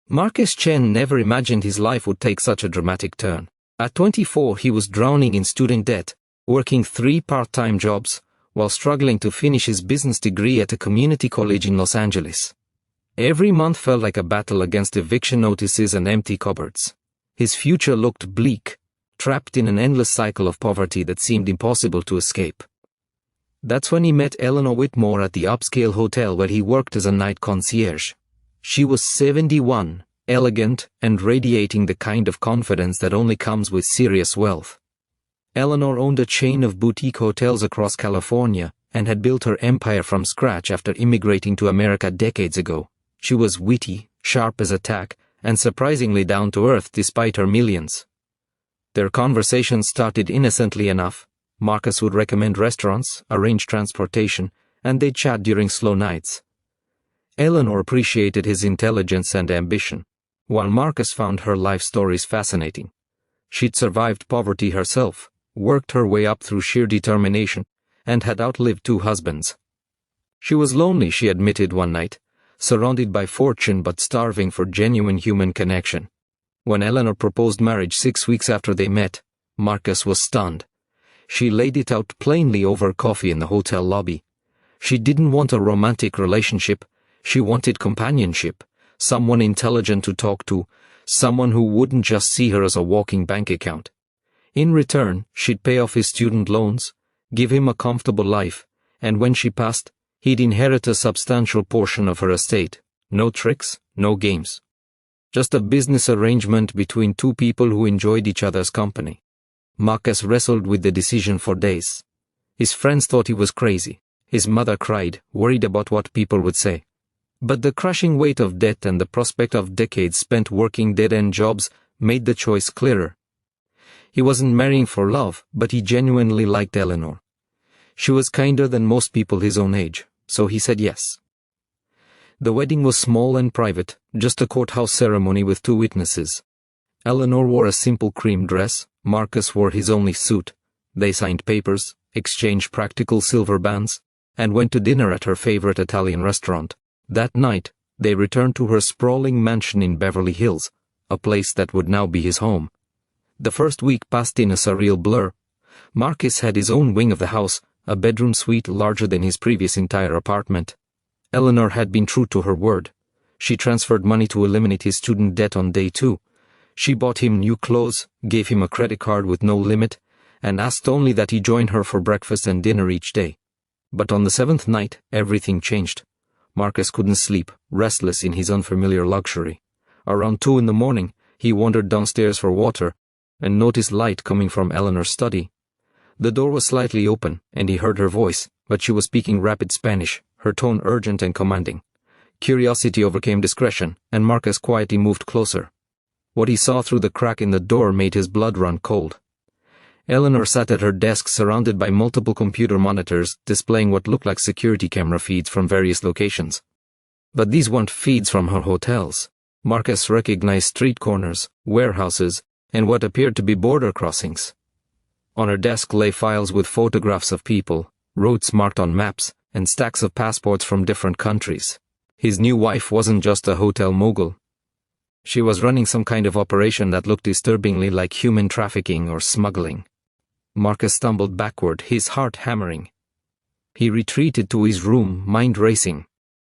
Marcus Chen never imagined his life would take such a dramatic turn. At 24, he was drowning in student debt, working 3 part-time jobs, while struggling to finish his business degree at a community college in Los Angeles. Every month felt like a battle against eviction notices and empty cupboards. His future looked bleak, trapped in an endless cycle of poverty that seemed impossible to escape. That's when he met Eleanor Whitmore at the upscale hotel where he worked as a night concierge. She was 71, elegant, and radiating the kind of confidence that only comes with serious wealth. Eleanor owned a chain of boutique hotels across California and had built her empire from scratch after immigrating to America decades ago. She was witty, sharp as a tack, and surprisingly down to earth despite her millions. Their conversations started innocently enough. Marcus would recommend restaurants, arrange transportation, and they'd chat during slow nights. Eleanor appreciated his intelligence and ambition, while Marcus found her life stories fascinating. She'd survived poverty herself, worked her way up through sheer determination, and had outlived 2 husbands. She was lonely, she admitted one night, surrounded by fortune but starving for genuine human connection. When Eleanor proposed marriage 6 weeks after they met, Marcus was stunned. She laid it out plainly over coffee in the hotel lobby. She didn't want a romantic relationship. She wanted companionship, someone intelligent to talk to, someone who wouldn't just see her as a walking bank account. In return, she'd pay off his student loans, give him a comfortable life, and when she passed, he'd inherit a substantial portion of her estate. No tricks, no games. Just a business arrangement between 2 people who enjoyed each other's company. Marcus wrestled with the decision for days. His friends thought he was crazy. His mother cried, worried about what people would say. But the crushing weight of debt and the prospect of decades spent working dead-end jobs made the choice clearer. He wasn't marrying for love, but he genuinely liked Eleanor. She was kinder than most people his own age, so he said yes. The wedding was small and private, just a courthouse ceremony with 2 witnesses. Eleanor wore a simple cream dress, Marcus wore his only suit. They signed papers, exchanged practical silver bands, and went to dinner at her favorite Italian restaurant. That night, they returned to her sprawling mansion in Beverly Hills, a place that would now be his home. The first week passed in a surreal blur. Marcus had his own wing of the house, a bedroom suite larger than his previous entire apartment. Eleanor had been true to her word. She transferred money to eliminate his student debt on day 2. She bought him new clothes, gave him a credit card with no limit, and asked only that he join her for breakfast and dinner each day. But on the 7th night, everything changed. Marcus couldn't sleep, restless in his unfamiliar luxury. Around 2 in the morning, he wandered downstairs for water and noticed light coming from Eleanor's study. The door was slightly open, and he heard her voice, but she was speaking rapid Spanish, her tone urgent and commanding. Curiosity overcame discretion, and Marcus quietly moved closer. What he saw through the crack in the door made his blood run cold. Eleanor sat at her desk surrounded by multiple computer monitors displaying what looked like security camera feeds from various locations. But these weren't feeds from her hotels. Marcus recognized street corners, warehouses, and what appeared to be border crossings. On her desk lay files with photographs of people, routes marked on maps, and stacks of passports from different countries. His new wife wasn't just a hotel mogul. She was running some kind of operation that looked disturbingly like human trafficking or smuggling. Marcus stumbled backward, his heart hammering. He retreated to his room, mind racing.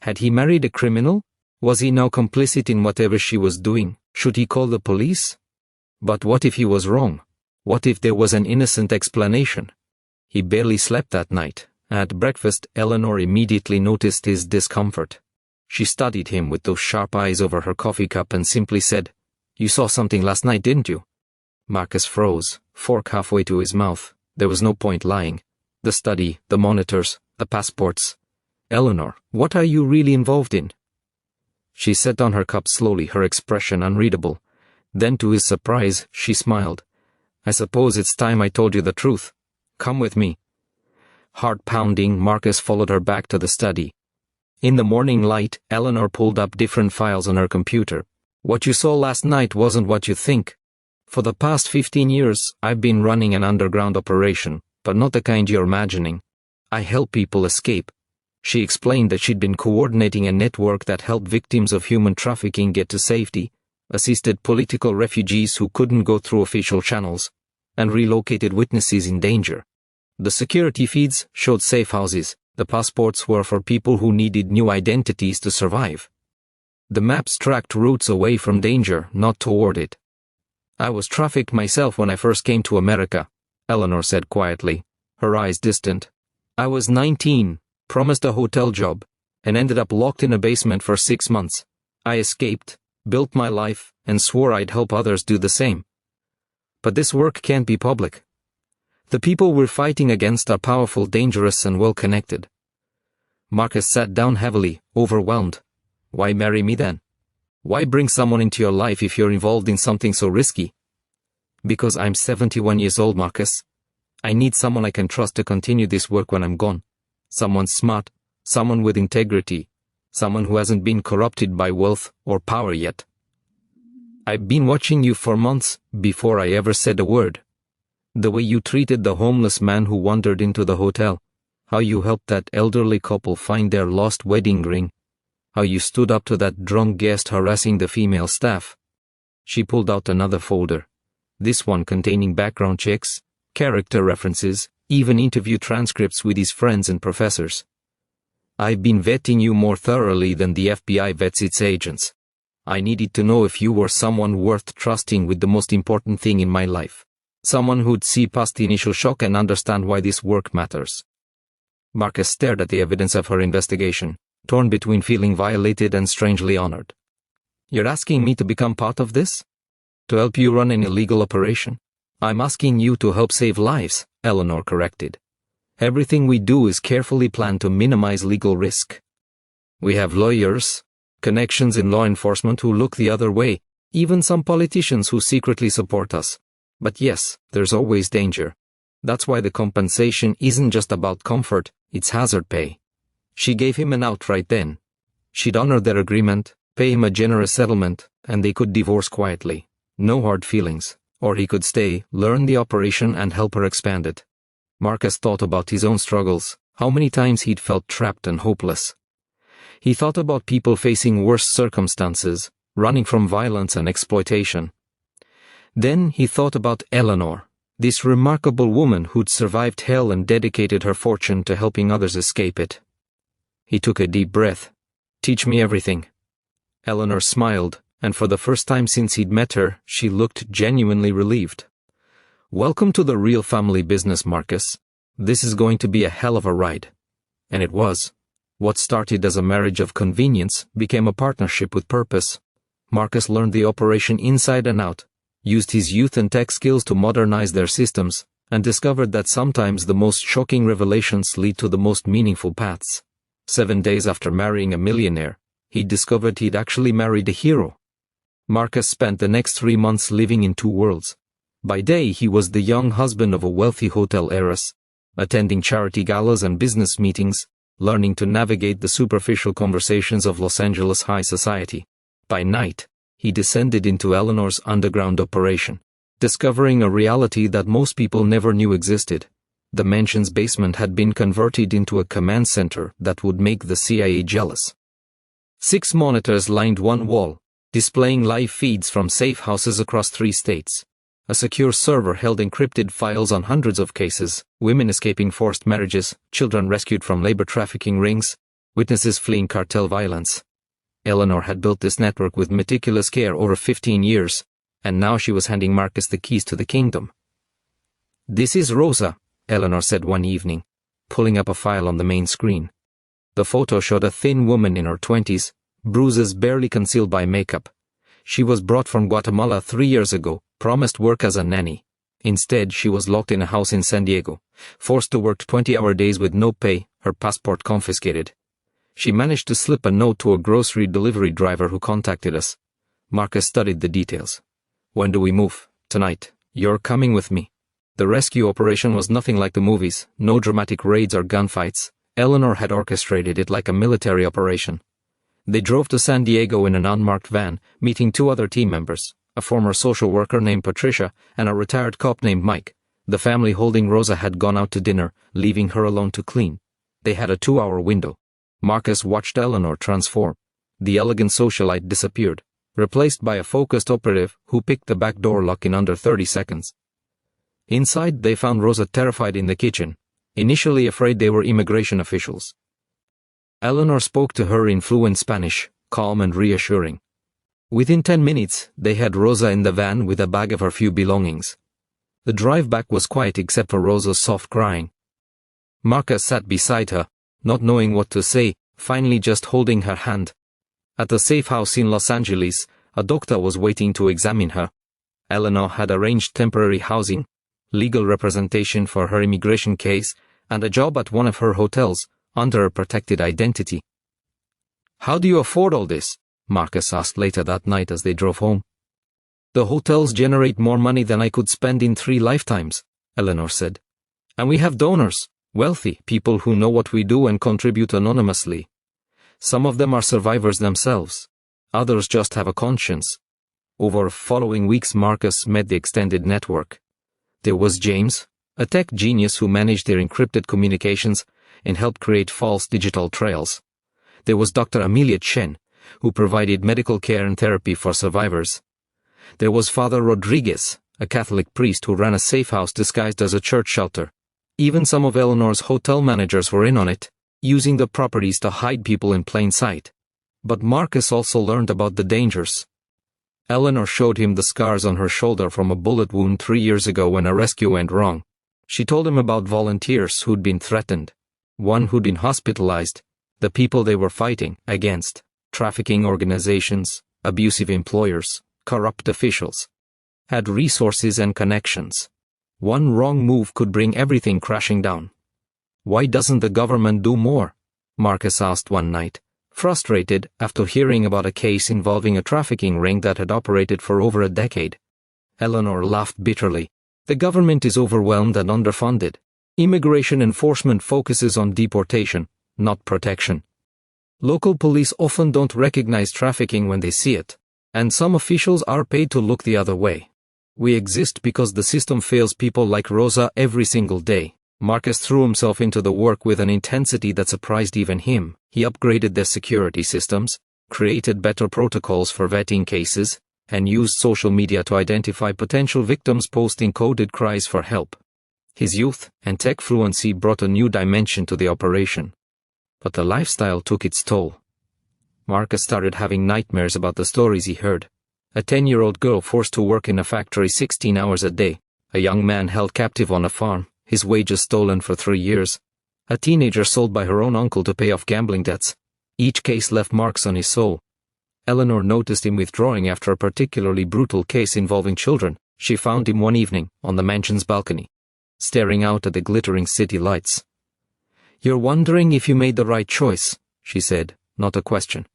Had he married a criminal? Was he now complicit in whatever she was doing? Should he call the police? But what if he was wrong? What if there was an innocent explanation? He barely slept that night. At breakfast, Eleanor immediately noticed his discomfort. She studied him with those sharp eyes over her coffee cup and simply said, "You saw something last night, didn't you?" Marcus froze, fork halfway to his mouth. There was no point lying. The study, the monitors, the passports. "Eleanor, what are you really involved in?" She set down her cup slowly, her expression unreadable. Then to his surprise, she smiled. "I suppose it's time I told you the truth. Come with me." Heart pounding, Marcus followed her back to the study. In the morning light, Eleanor pulled up different files on her computer. "What you saw last night wasn't what you think. For the past 15 years, I've been running an underground operation, but not the kind you're imagining. I help people escape. She explained that she'd been coordinating a network that helped victims of human trafficking get to safety, assisted political refugees who couldn't go through official channels, and relocated witnesses in danger. The security feeds showed safe houses. The passports were for people who needed new identities to survive. The maps tracked routes away from danger, not toward it. I was trafficked myself when I first came to America, Eleanor said quietly, her eyes distant. I was 19, promised a hotel job, and ended up locked in a basement for 6 months. I escaped, built my life, and swore I'd help others do the same. But this work can't be public. The people we're fighting against are powerful, dangerous, and well-connected. Marcus sat down heavily, overwhelmed. Why marry me then? Why bring someone into your life if you're involved in something so risky? Because I'm 71 years old, Marcus. I need someone I can trust to continue this work when I'm gone. Someone smart, someone with integrity, someone who hasn't been corrupted by wealth or power yet. I've been watching you for months before I ever said a word. The way you treated the homeless man who wandered into the hotel, how you helped that elderly couple find their lost wedding ring, how you stood up to that drunk guest harassing the female staff. She pulled out another folder, this one containing background checks, character references, even interview transcripts with his friends and professors. I've been vetting you more thoroughly than the FBI vets its agents. I needed to know if you were someone worth trusting with the most important thing in my life. Someone who'd see past the initial shock and understand why this work matters. Marcus stared at the evidence of her investigation, torn between feeling violated and strangely honored. You're asking me to become part of this? To help you run an illegal operation? I'm asking you to help save lives, Eleanor corrected. Everything we do is carefully planned to minimize legal risk. We have lawyers, connections in law enforcement who look the other way, even some politicians who secretly support us. But yes, there's always danger. That's why the compensation isn't just about comfort, it's hazard pay. She gave him an out right then. She'd honor their agreement, pay him a generous settlement, and they could divorce quietly. No hard feelings. Or he could stay, learn the operation, and help her expand it. Marcus thought about his own struggles, how many times he'd felt trapped and hopeless. He thought about people facing worse circumstances, running from violence and exploitation. Then he thought about Eleanor, this remarkable woman who'd survived hell and dedicated her fortune to helping others escape it. He took a deep breath. Teach me everything. Eleanor smiled, and for the first time since he'd met her, she looked genuinely relieved. Welcome to the real family business, Marcus. This is going to be a hell of a ride. And it was. What started as a marriage of convenience became a partnership with purpose. Marcus learned the operation inside and out, used his youth and tech skills to modernize their systems, and discovered that sometimes the most shocking revelations lead to the most meaningful paths. 7 days after marrying a millionaire, he discovered he'd actually married a hero. Marcus spent the next 3 months living in two worlds. By day, he was the young husband of a wealthy hotel heiress, attending charity galas and business meetings, learning to navigate the superficial conversations of Los Angeles high society. By night, he descended into Eleanor's underground operation, discovering a reality that most people never knew existed. The mansion's basement had been converted into a command center that would make the CIA jealous. 6 monitors lined one wall, displaying live feeds from safe houses across 3 states. A secure server held encrypted files on hundreds of cases, women escaping forced marriages, children rescued from labor trafficking rings, witnesses fleeing cartel violence. Eleanor had built this network with meticulous care over 15 years, and now she was handing Marcus the keys to the kingdom. This is Rosa, Eleanor said one evening, pulling up a file on the main screen. The photo showed a thin woman in her 20s, bruises barely concealed by makeup. She was brought from Guatemala 3 years ago, promised work as a nanny. Instead, she was locked in a house in San Diego, forced to work 20-hour days with no pay, her passport confiscated. She managed to slip a note to a grocery delivery driver who contacted us. Marcus studied the details. When do we move? Tonight. You're coming with me. The rescue operation was nothing like the movies, no dramatic raids or gunfights. Eleanor had orchestrated it like a military operation. They drove to San Diego in an unmarked van, meeting 2 other team members, a former social worker named Patricia and a retired cop named Mike. The family holding Rosa had gone out to dinner, leaving her alone to clean. They had a 2-hour window. Marcus watched Eleanor transform. The elegant socialite disappeared, replaced by a focused operative who picked the back door lock in under 30 seconds. Inside, they found Rosa terrified in the kitchen, initially afraid they were immigration officials. Eleanor spoke to her in fluent Spanish, calm and reassuring. Within 10 minutes, they had Rosa in the van with a bag of her few belongings. The drive back was quiet except for Rosa's soft crying. Marcus sat beside her, not knowing what to say, finally just holding her hand. At the safe house in Los Angeles, a doctor was waiting to examine her. Eleanor had arranged temporary housing, legal representation for her immigration case, and a job at one of her hotels, under a protected identity. "How do you afford all this?" Marcus asked later that night as they drove home. "The hotels generate more money than I could spend in 3 lifetimes, Eleanor said. "And we have donors, wealthy people who know what we do and contribute anonymously. Some of them are survivors themselves. Others just have a conscience." Over following weeks, Marcus met the extended network. There was James, a tech genius who managed their encrypted communications and helped create false digital trails. There was Dr. Amelia Chen, who provided medical care and therapy for survivors. There was Father Rodriguez, a Catholic priest who ran a safe house disguised as a church shelter. Even some of Eleanor's hotel managers were in on it, using the properties to hide people in plain sight. But Marcus also learned about the dangers. Eleanor showed him the scars on her shoulder from a bullet wound 3 years ago when a rescue went wrong. She told him about volunteers who'd been threatened, one who'd been hospitalized, the people they were fighting against, trafficking organizations, abusive employers, corrupt officials, had resources and connections. One wrong move could bring everything crashing down. "Why doesn't the government do more?" Marcus asked one night, frustrated after hearing about a case involving a trafficking ring that had operated for over a decade. Eleanor laughed bitterly. "The government is overwhelmed and underfunded. Immigration enforcement focuses on deportation, not protection. Local police often don't recognize trafficking when they see it, and some officials are paid to look the other way. We exist because the system fails people like Rosa every single day." Marcus threw himself into the work with an intensity that surprised even him. He upgraded their security systems, created better protocols for vetting cases, and used social media to identify potential victims posting coded cries for help. His youth and tech fluency brought a new dimension to the operation. But the lifestyle took its toll. Marcus started having nightmares about the stories he heard. A 10-year-old girl forced to work in a factory 16 hours a day, a young man held captive on a farm, his wages stolen for 3 years, a teenager sold by her own uncle to pay off gambling debts. Each case left marks on his soul. Eleanor noticed him withdrawing after a particularly brutal case involving children. She found him one evening on the mansion's balcony, staring out at the glittering city lights. "You're wondering if you made the right choice," she said, not a question.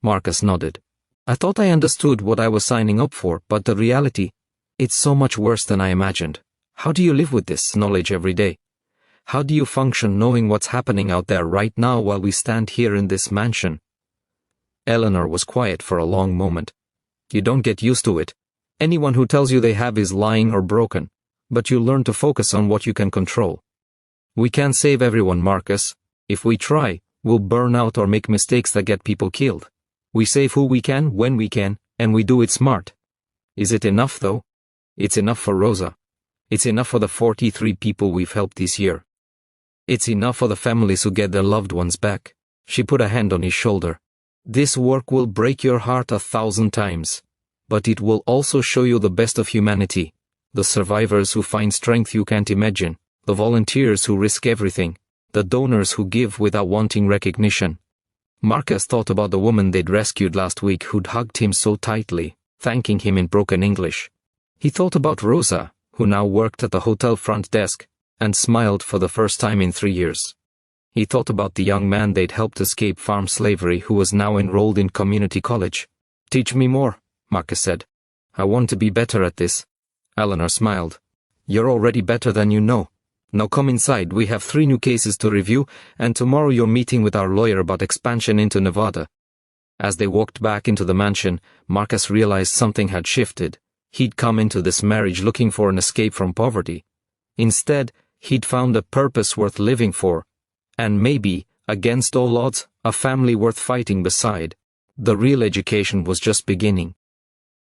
Marcus nodded. "I thought I understood what I was signing up for, but the reality, it's so much worse than I imagined. How do you live with this knowledge every day? How do you function knowing what's happening out there right now while we stand here in this mansion?" Eleanor was quiet for a long moment. "You don't get used to it. Anyone who tells you they have is lying or broken, but you learn to focus on what you can control. We can't save everyone, Marcus. If we try, we'll burn out or make mistakes that get people killed. We save who we can, when we can, and we do it smart. Is it enough, though? It's enough for Rosa. It's enough for the 43 people we've helped this year. It's enough for the families who get their loved ones back." She put a hand on his shoulder. "This work will break your heart 1,000 times, but it will also show you the best of humanity, the survivors who find strength you can't imagine, the volunteers who risk everything, the donors who give without wanting recognition." Marcus thought about the woman they'd rescued last week who'd hugged him so tightly, thanking him in broken English. He thought about Rosa, who now worked at the hotel front desk, and smiled for the first time in 3 years. He thought about the young man they'd helped escape farm slavery who was now enrolled in community college. "Teach me more," Marcus said. "I want to be better at this." Eleanor smiled. "You're already better than you know. Now come inside, we have 3 new cases to review, and tomorrow you're meeting with our lawyer about expansion into Nevada." As they walked back into the mansion, Marcus realized something had shifted. He'd come into this marriage looking for an escape from poverty. Instead, he'd found a purpose worth living for, and maybe, against all odds, a family worth fighting beside. The real education was just beginning.